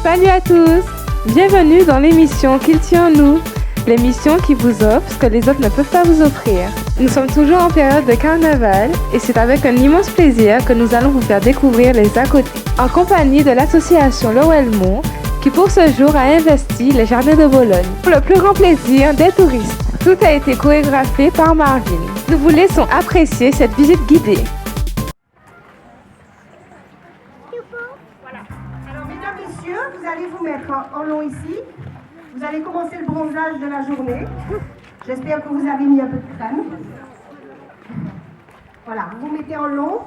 Salut à tous! Bienvenue dans l'émission Qu'il tient en nous, l'émission qui vous offre ce que les autres ne peuvent pas vous offrir. Nous sommes toujours en période de carnaval et c'est avec un immense plaisir que nous allons vous faire découvrir les à-côtés. En compagnie de l'association Lowellmont qui pour ce jour a investi les jardins de Bologne pour le plus grand plaisir des touristes. Tout a été chorégraphié par Marvin. Nous vous laissons apprécier cette visite guidée. Voilà. Alors, mesdames, messieurs, vous allez vous mettre en long ici. Vous allez commencer le bronzage de la journée. J'espère que vous avez mis un peu de crème. Voilà, vous vous mettez en long.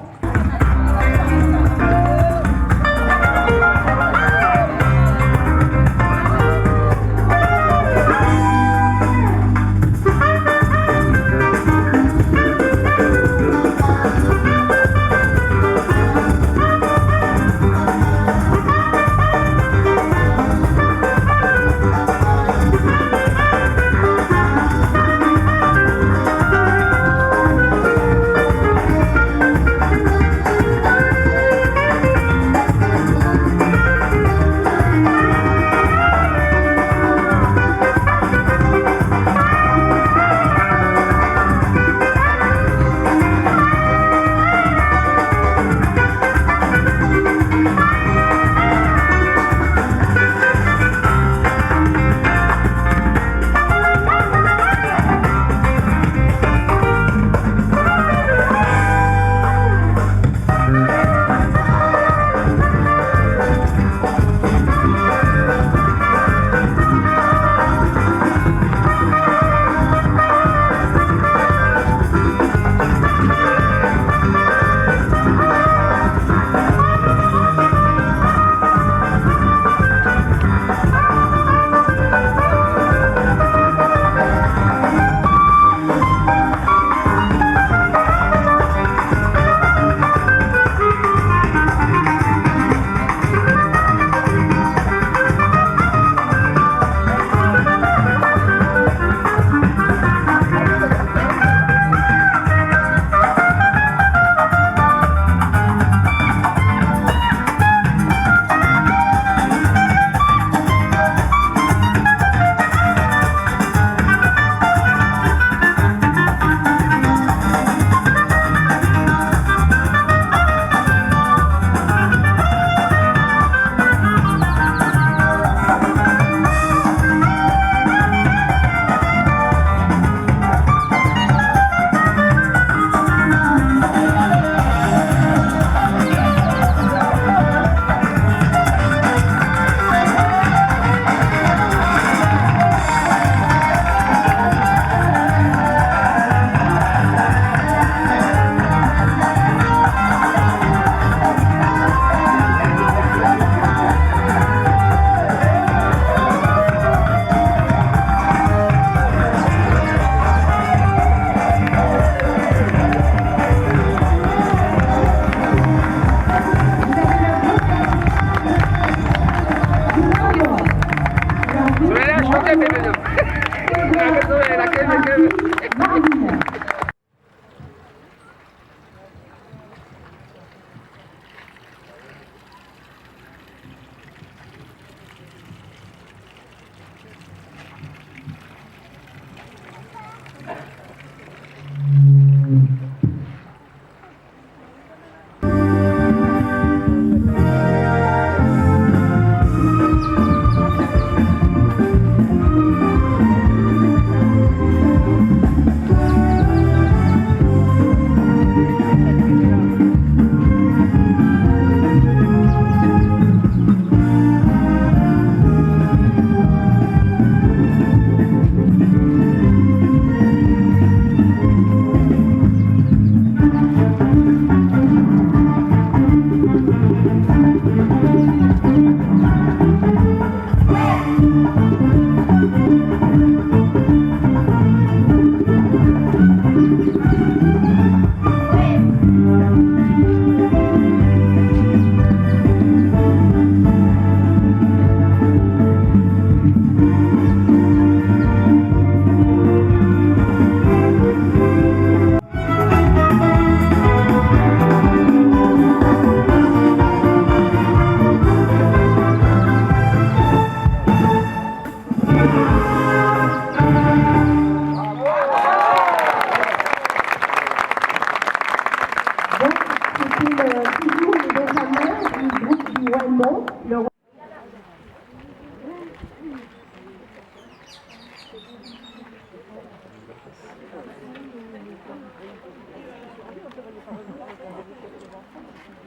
toujours les Benjamins du groupe du Wallmont.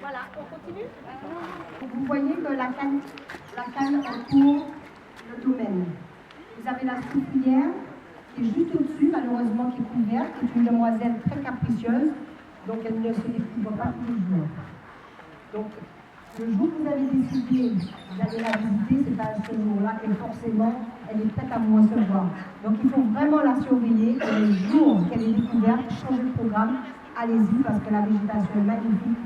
Voilà, on continue. Vous voyez que la canne entoure le domaine. Vous avez la soufrière qui est juste au-dessus, malheureusement, qui est couverte, qui est une demoiselle très capricieuse, donc elle ne se découvre pas tous les jours. Donc, le jour que vous avez décidé d'aller la visiter, c'est pas ce jour-là que forcément elle est prête à vous recevoir. Donc il faut vraiment la surveiller et le jour qu'elle est découverte, changer le programme, allez-y parce que la végétation est magnifique.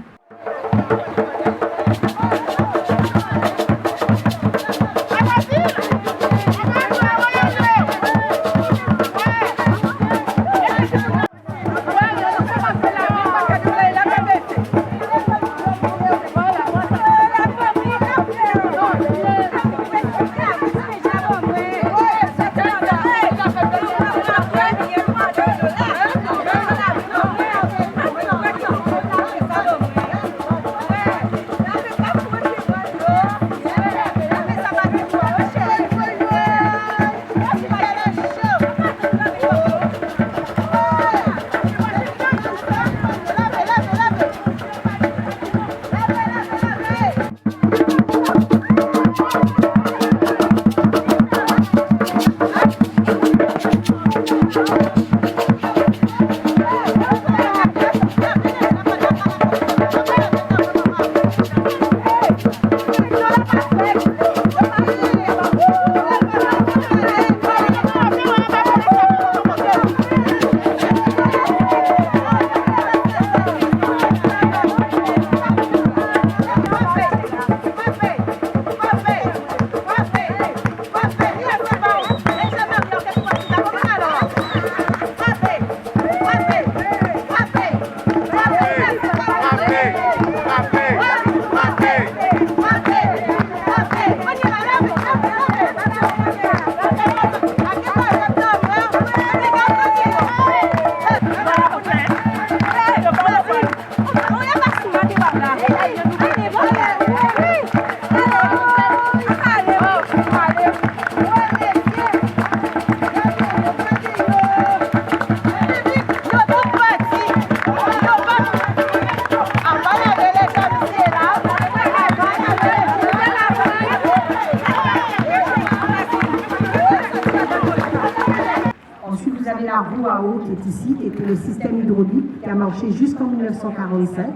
La roue à eau qui est ici, qui était le système hydraulique qui a marché jusqu'en 1945.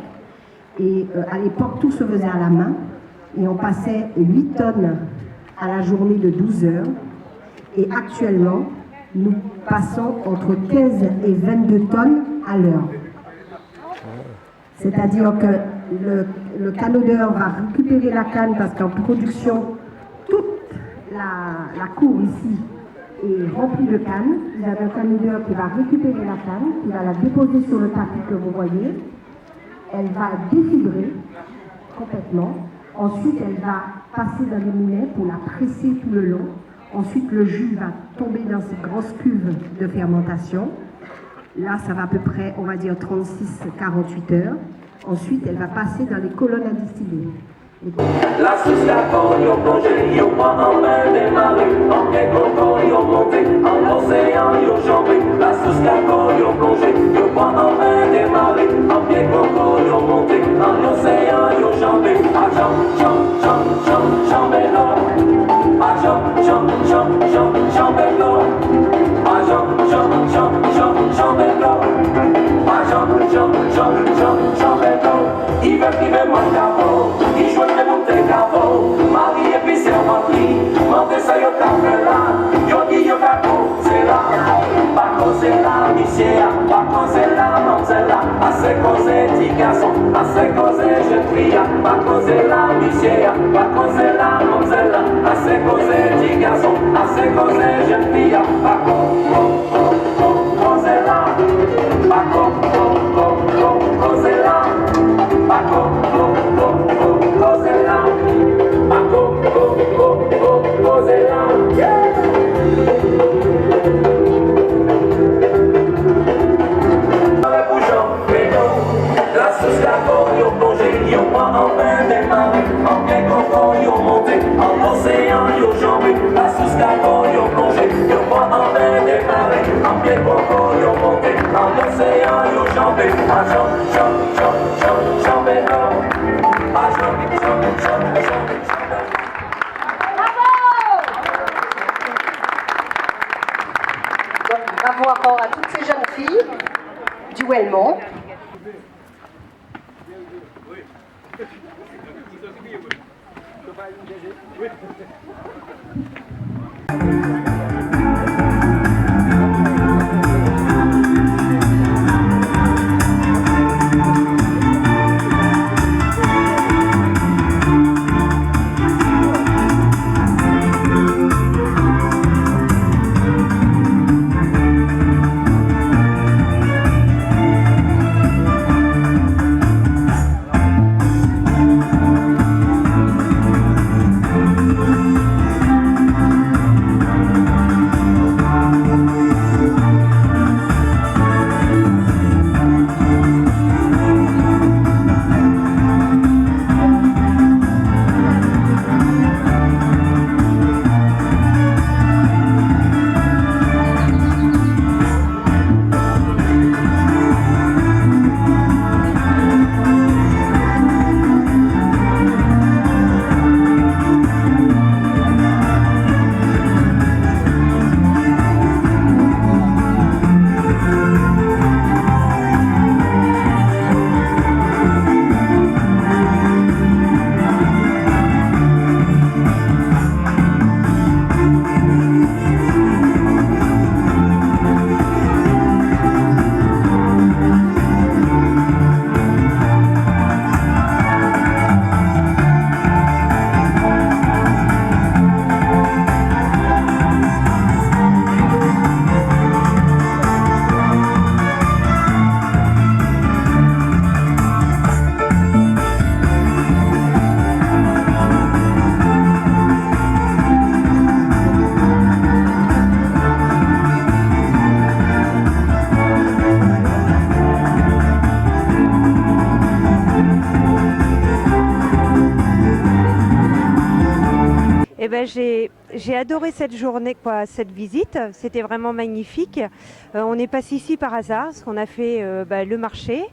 Et à l'époque, tout se faisait à la main. Et on passait 8 tonnes à la journée de 12 heures. Et actuellement, nous passons entre 15 et 22 tonnes à l'heure. C'est-à-dire que le canodeur va récupérer la canne parce qu'en production, toute la cour ici est remplie de cannes. Vous avez un canodeur qui va récupérer la canne, qui va la déposer sur le tapis que vous voyez. Elle va défibrer complètement. Ensuite, elle va passer dans les moulins pour la presser tout le long. Ensuite, le jus va tomber dans ces grosses cuves de fermentation. Là, ça va à peu près, on va dire, 36-48 heures. Ensuite, elle va passer dans les colonnes à distiller. La sauce d'accord, yo plongé, yo pas en mer démarré, en pied coco, yo monté, en océan, yo jambé. La sauce d'accord, yo plongé, yo pas en mer démarré, en pied coco, yo monté, en océan, yo jambé. A jambé l'eau, a jambé l'eau, a jambé l'eau, a jambé l'eau. Il veut mon capot, il joue de mon capot. Marie et puis c'est un mari, monte ça yo capella, yo dis yo capot, c'est là. Pas cause là, monsieur, pas cause là, mademoiselle, assez cause petit garçon, assez cause jeune fille, pas cause là, monsieur, pas cause là, mademoiselle, assez cause petit garçon, assez cause jeune fille, pas cause là, pas cause là. La sauce d'accord, yo en plein démarré, en plein coco, yo monté, en océan, yo jambé, la sous cargo, yo plongé, yo pas en plein démarré, en plein coco, yo monté, en océan, yo jambé, à jambé, à jambé. Donc, bravo encore à toutes ces jeunes filles du Wellmont. Eh ben, j'ai adoré cette journée, cette visite. C'était vraiment magnifique. On est passé ici par hasard, parce qu'on a fait le marché.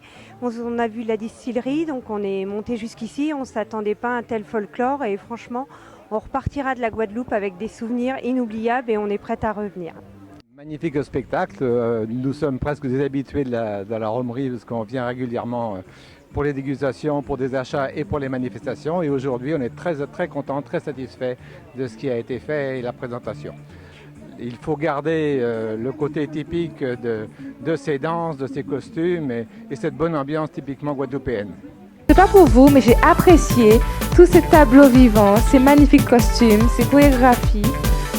On a vu la distillerie, donc on est monté jusqu'ici. On ne s'attendait pas à un tel folklore. Et franchement, on repartira de la Guadeloupe avec des souvenirs inoubliables et on est prête à revenir. Magnifique spectacle. Nous sommes presque des habitués de la romerie, parce qu'on vient régulièrement pour les dégustations, pour des achats et pour les manifestations. Et aujourd'hui, on est très content, très satisfait de ce qui a été fait et la présentation. Il faut garder le côté typique de ces danses, de ces costumes et cette bonne ambiance typiquement guadeloupéenne. Je sais pas pour vous, mais j'ai apprécié tous ces tableaux vivants, ces magnifiques costumes, ces chorégraphies.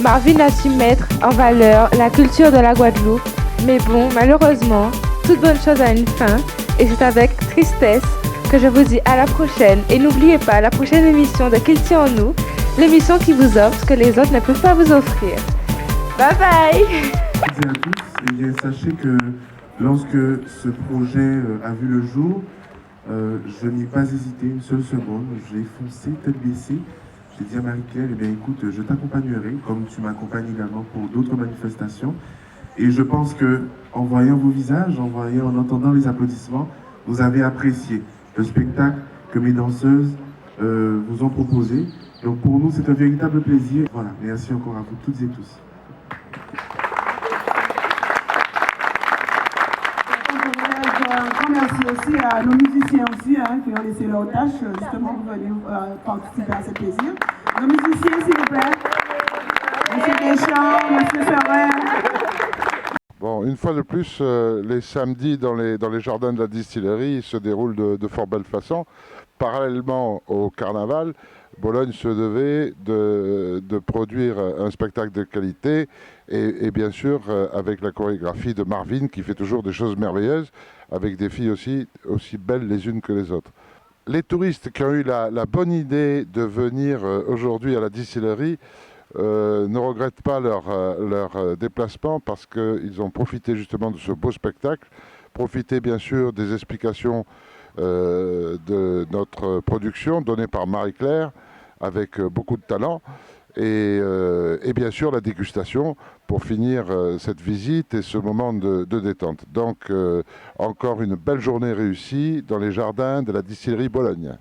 Marvin a su mettre en valeur la culture de la Guadeloupe. Mais bon, malheureusement, toute bonne chose a une fin. Et c'est avec tristesse que je vous dis à la prochaine. Et n'oubliez pas, la prochaine émission de Qu'il tient en nous, l'émission qui vous offre ce que les autres ne peuvent pas vous offrir. Bye bye. À toutes et à tous, eh bien, sachez que lorsque ce projet a vu le jour, je n'ai pas hésité une seule seconde. J'ai foncé tête baissée. J'ai dit à Marie-Claire, eh bien, écoute, je t'accompagnerai, comme tu m'accompagnes également pour d'autres manifestations. Et je pense que, en voyant vos visages, en entendant les applaudissements, vous avez apprécié le spectacle que mes danseuses vous ont proposé. Donc pour nous, c'est un véritable plaisir. Voilà, merci encore à vous toutes et tous. Un grand merci aussi à nos musiciens aussi, qui ont laissé leur tâche justement pour venir participer à ce plaisir. Nos musiciens, s'il vous plaît. Monsieur Deschamps, Monsieur Ferrer. Bon, une fois de plus, les samedis dans les jardins de la distillerie se déroulent de fort belle façon. Parallèlement au carnaval, Bologne se devait de produire un spectacle de qualité et bien sûr avec la chorégraphie de Marvin qui fait toujours des choses merveilleuses avec des filles aussi belles les unes que les autres. Les touristes qui ont eu la bonne idée de venir aujourd'hui à la distillerie ne regrettent pas leur déplacement parce qu'ils ont profité justement de ce beau spectacle, profité bien sûr des explications de notre production donnée par Marie-Claire avec beaucoup de talent. Et bien sûr la dégustation pour finir cette visite et ce moment de détente. Donc encore une belle journée réussie dans les jardins de la distillerie Bologne.